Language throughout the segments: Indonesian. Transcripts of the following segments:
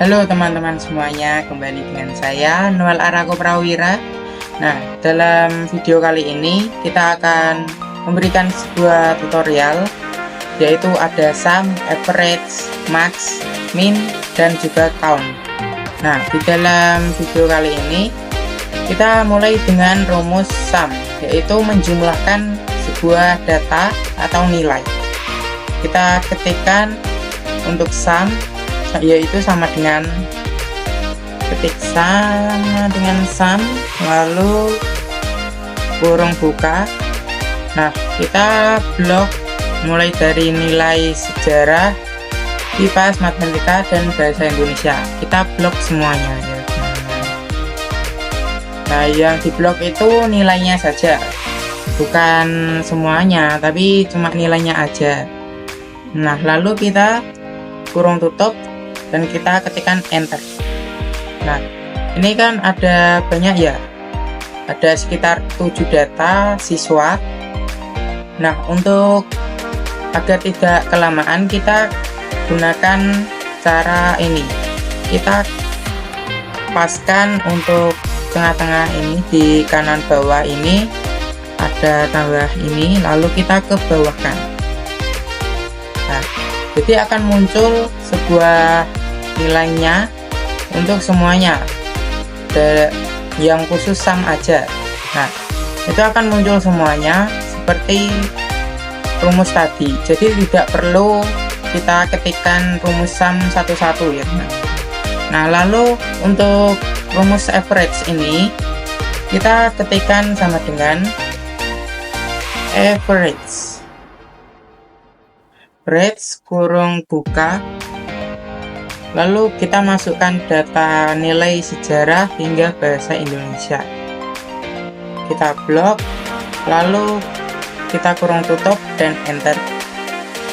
Halo teman-teman semuanya, kembali dengan saya Noel Arako Prawira. Nah, dalam video kali ini kita akan memberikan sebuah tutorial, yaitu ada sum, average, max, min, dan juga count. Nah, di dalam video kali ini kita mulai dengan rumus sum, yaitu menjumlahkan sebuah data atau nilai. Kita ketikkan untuk sum, yaitu sama dengan sum lalu kurung buka. Nah, kita blok mulai dari nilai sejarah, IPA, matematika, dan bahasa Indonesia. Kita blok semuanya ya. Nah, yang di blok itu nilainya saja, bukan semuanya, tapi cuma nilainya aja. Nah, lalu kita kurung tutup dan kita ketikkan enter. Nah, ini kan ada banyak ya, ada sekitar 7 data siswa. Nah, untuk agar tidak kelamaan, kita gunakan cara ini. Kita paskan untuk tengah-tengah ini, di kanan bawah ini ada tambah ini, lalu kita ke bawahkan. Nah, jadi akan muncul sebuah nilainya untuk semuanya, yang khusus sum aja. Nah, itu akan muncul semuanya seperti rumus tadi, jadi tidak perlu kita ketikkan rumus sum satu-satu ya. Nah, lalu untuk rumus average ini kita ketikkan sama dengan average kurung buka, lalu kita masukkan data nilai sejarah hingga bahasa Indonesia. Kita blok, lalu kita kurung tutup dan enter.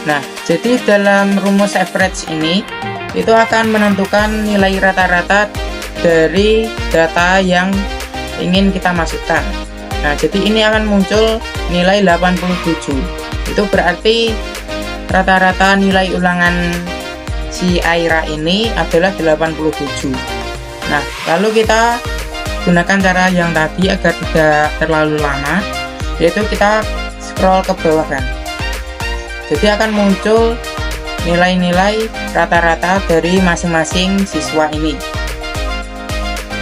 Nah, jadi dalam rumus average ini itu akan menentukan nilai rata-rata dari data yang ingin kita masukkan. Nah, jadi ini akan muncul nilai 87. Itu berarti rata-rata nilai ulangan si Aira ini adalah 87. Nah, lalu kita gunakan cara yang tadi agar tidak terlalu lama, yaitu kita scroll ke bawah kan. Jadi akan muncul nilai-nilai rata-rata dari masing-masing siswa ini.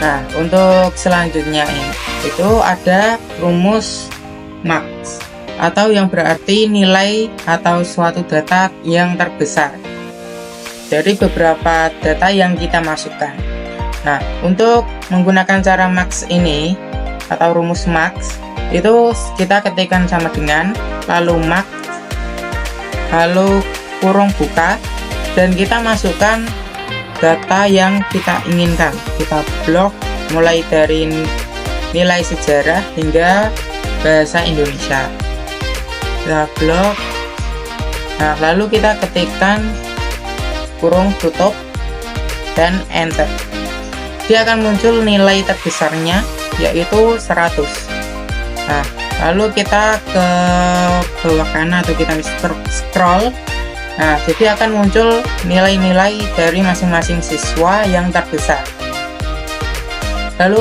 Nah, untuk selanjutnya ini itu ada rumus max, atau yang berarti nilai atau suatu data yang terbesar dari beberapa data yang kita masukkan. Nah, untuk menggunakan cara max ini atau rumus max itu kita ketikkan sama dengan lalu max lalu kurung buka, dan kita masukkan data yang kita inginkan. Kita blok mulai dari nilai sejarah hingga bahasa Indonesia. Kita blok. Nah, lalu kita ketikkan kurung tutup dan enter. Dia akan muncul nilai terbesarnya, yaitu 100. Nah, lalu kita ke bawah kanan atau kita scroll. Nah, jadi akan muncul nilai-nilai dari masing-masing siswa yang terbesar. Lalu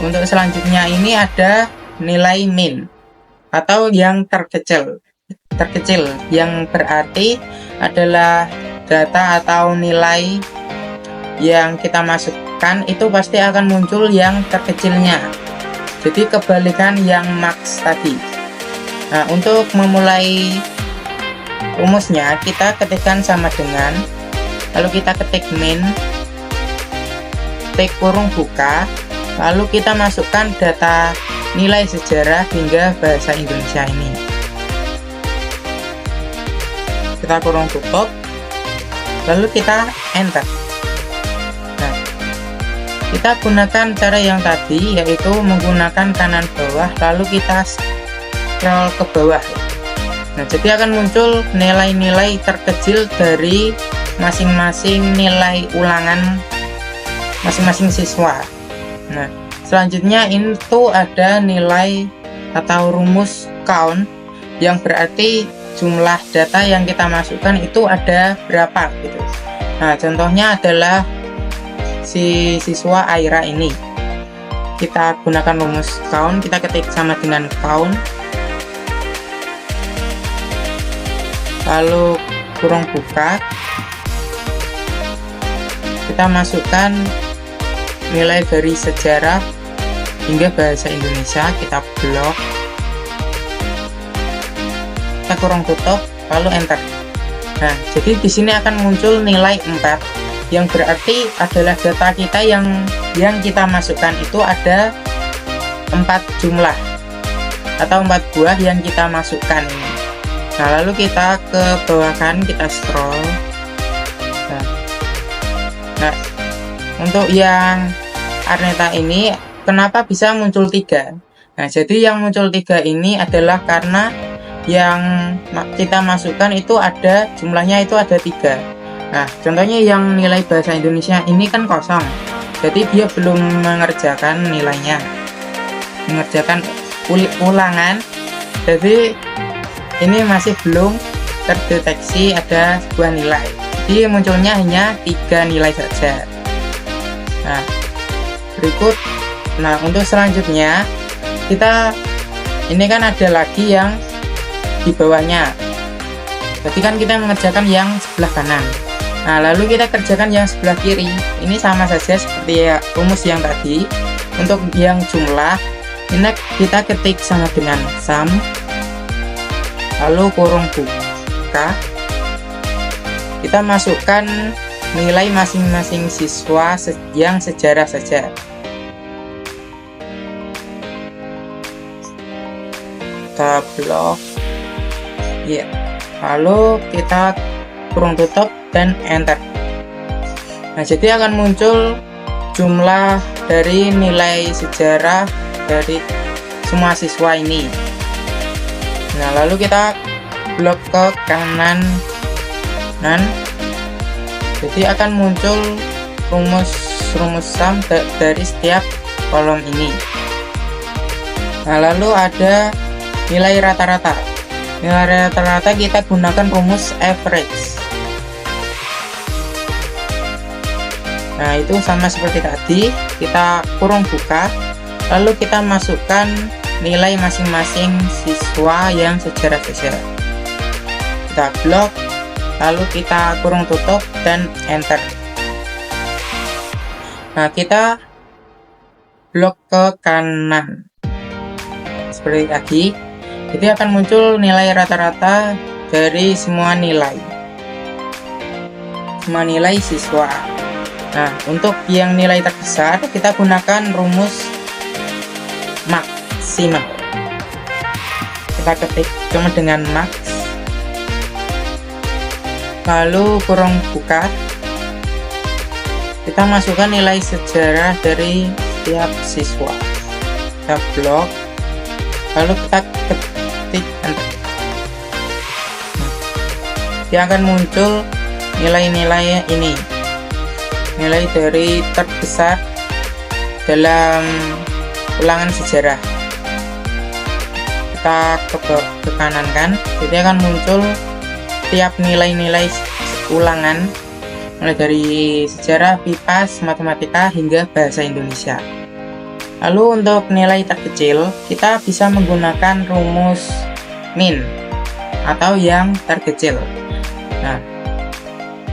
untuk selanjutnya ini ada nilai min atau yang terkecil, yang berarti adalah data atau nilai yang kita masukkan itu pasti akan muncul yang terkecilnya, jadi kebalikan yang max tadi. Nah, untuk memulai rumusnya kita ketikkan sama dengan, lalu kita ketik min, ketik kurung buka, lalu kita masukkan data nilai sejarah hingga bahasa Indonesia ini. Kita kurung tutup, lalu kita enter. Nah, kita gunakan cara yang tadi, yaitu menggunakan kanan bawah lalu kita scroll ke bawah. Nah, jadi akan muncul nilai-nilai terkecil dari masing-masing nilai ulangan masing-masing siswa. Nah, selanjutnya itu ada nilai atau rumus count, yang berarti jumlah data yang kita masukkan itu ada berapa gitu. Nah, contohnya adalah si siswa Aira ini. Kita gunakan rumus count, kita ketik sama dengan count, lalu kurung buka, kita masukkan nilai dari sejarah hingga bahasa Indonesia, kita blok, kita kurung tutup, lalu enter. Nah, jadi di sini akan muncul nilai 4, yang berarti adalah data kita yang kita masukkan itu ada 4 jumlah atau 4 buah yang kita masukkan ini. Nah, lalu kita ke bawah kan, kita scroll. Nah, untuk yang Arneta ini kenapa bisa muncul 3? Nah, jadi yang muncul 3 ini adalah karena yang kita masukkan itu ada jumlahnya itu ada 3. Nah, contohnya yang nilai bahasa Indonesia ini kan kosong, jadi dia belum mengerjakan nilainya, mengerjakan ulangan, jadi ini masih belum terdeteksi ada sebuah nilai, jadi munculnya hanya 3 nilai saja. Nah, berikut, nah untuk selanjutnya kita ini kan ada lagi yang di bawahnya, jadi kan kita mengerjakan yang sebelah kanan. Nah, lalu kita kerjakan yang sebelah kiri. Ini sama saja seperti rumus yang tadi. Untuk yang jumlah, ini kita ketik sama dengan sum, lalu kurung buka, kita masukkan nilai masing-masing siswa yang sejarah saja. Kita blok, ya. Lalu kita kurung tutup dan enter. Nah, jadi akan muncul jumlah dari nilai sejarah dari semua siswa ini. Nah, lalu kita blok ke kanan, jadi akan muncul rumus sum dari setiap kolom ini. Nah, lalu ada nilai rata-rata. Nilai rata-rata kita gunakan rumus average. Nah, itu sama seperti tadi, kita kurung buka, lalu kita masukkan nilai masing-masing siswa yang sejarah saja. Kita blok, lalu kita kurung tutup dan enter. Nah, kita blok ke kanan seperti tadi, jadi akan muncul nilai rata-rata dari semua nilai siswa. Nah, untuk yang nilai terbesar kita gunakan rumus maksimal. Kita ketik cuma dengan max, lalu kurung buka, kita masukkan nilai sejarah dari setiap siswa. Kita blok, lalu kita ketik enter. Dia akan muncul nilai-nilai ini, nilai dari terbesar dalam ulangan sejarah. Kita ke kanan kan, jadi akan muncul tiap nilai-nilai ulangan mulai dari sejarah, PIPAS, matematika hingga bahasa Indonesia. Lalu untuk nilai terkecil kita bisa menggunakan rumus min atau yang terkecil. Nah,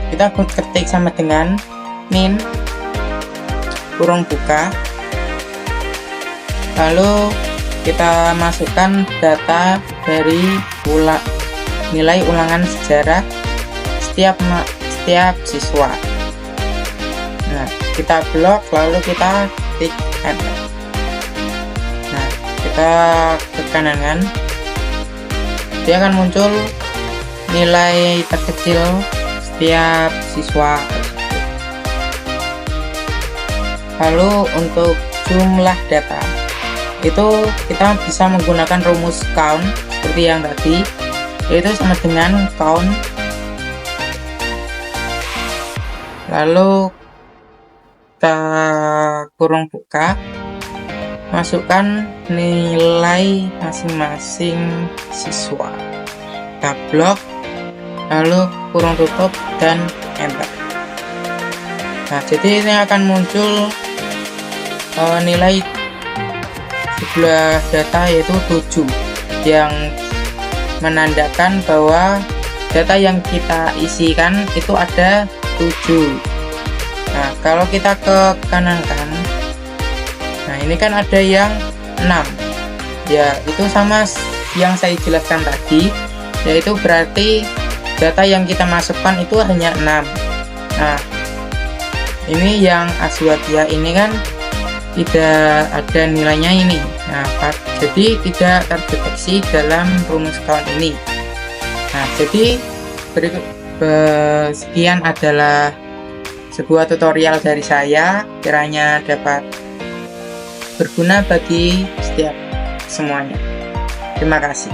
kita ketik sama dengan min kurung buka, lalu kita masukkan data dari nilai ulangan sejarah setiap siswa. Nah, kita blok, lalu kita ketik enter. Nah, kita ke kanan kan, dia akan muncul nilai terkecil setiap siswa. Lalu untuk jumlah data itu kita bisa menggunakan rumus count seperti yang tadi, yaitu sama dengan count, lalu kita kurung buka, masukkan nilai masing-masing siswa, kita blok, lalu kurung tutup dan enter. Nah, jadi ini akan muncul nilai sebuah data yaitu 7 yang menandakan bahwa data yang kita isikan itu ada 7. Nah, kalau kita ke kanan kan, nah ini kan ada yang 6 ya, itu sama yang saya jelaskan tadi, yaitu berarti data yang kita masukkan itu hanya 6. Nah, ini yang Azwadia ini kan tidak ada nilainya ini. Nah, jadi tidak terdeteksi dalam rumus count ini. Nah, jadi sekian adalah sebuah tutorial dari saya, kiranya dapat berguna bagi setiap semuanya. Terima kasih.